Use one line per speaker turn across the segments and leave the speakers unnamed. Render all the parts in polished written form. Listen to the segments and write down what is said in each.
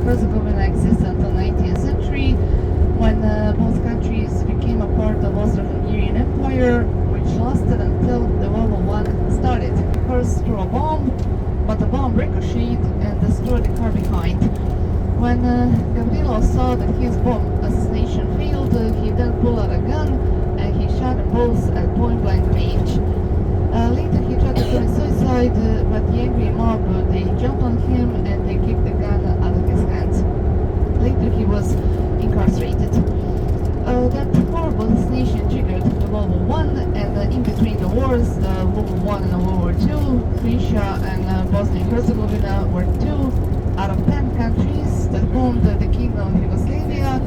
Herzegovina existed until 19th century, when both countries became a part of Austro-Hungarian Empire, which lasted until the World War I started. First through a bomb, but the bomb ricocheted and destroyed the car behind. When Gavrilo saw that his bomb assassination failed, he then pulled out a gun and he shot them both at point-blank range. Later he tried to commit suicide, but the angry mob, they jumped on him and they kicked the gun out of his hands. Later he was incarcerated. That horrible assassination triggered the World War I, and in between the wars, World War I and World War II, Croatia and Bosnia and Herzegovina were 2 out of 10 countries that formed the Kingdom of Yugoslavia,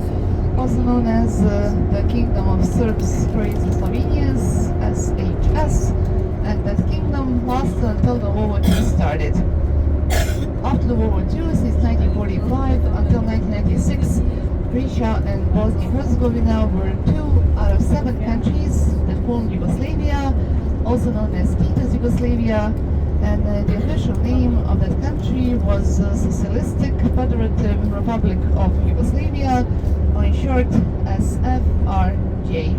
also known as the Kingdom of Serbs, Croats and Slovenians, SHS, and that kingdom lasted until the World War II started. After the World War II, since 1945 until 1996, Croatia and Bosnia and Herzegovina were 2 out of 7 countries that formed Yugoslavia, also known as Tito's Yugoslavia, and the official name of that country was Socialistic Federative Republic of Yugoslavia, or in short, SFRJ.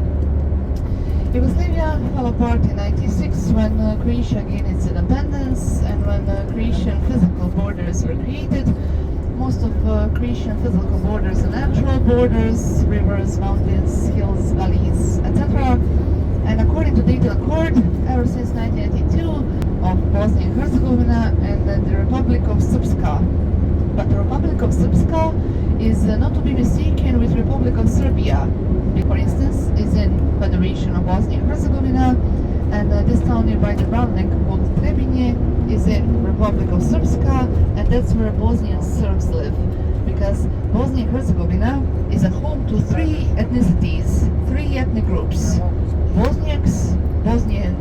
Yugoslavia fell apart in 1996 when Croatia gained its independence and when Croatian physical borders were created. Most of Croatian physical borders are natural borders, rivers, mountains, hills, valleys, etc. And according to Dayton Accord, ever since 1992, of Bosnia and Herzegovina and the Republic of Srpska. But the Republic of Srpska is not to be mistaken with Republic of Serbia. For instance, is in Federation of Bosnia and Herzegovina, and this town nearby the Brown Neck called Trebinje is in Republic of Srpska, and that's where Bosnian Serbs live. Because Bosnia and Herzegovina is a home to 3 ethnicities, 3 ethnic groups: Bosniaks, Bosnian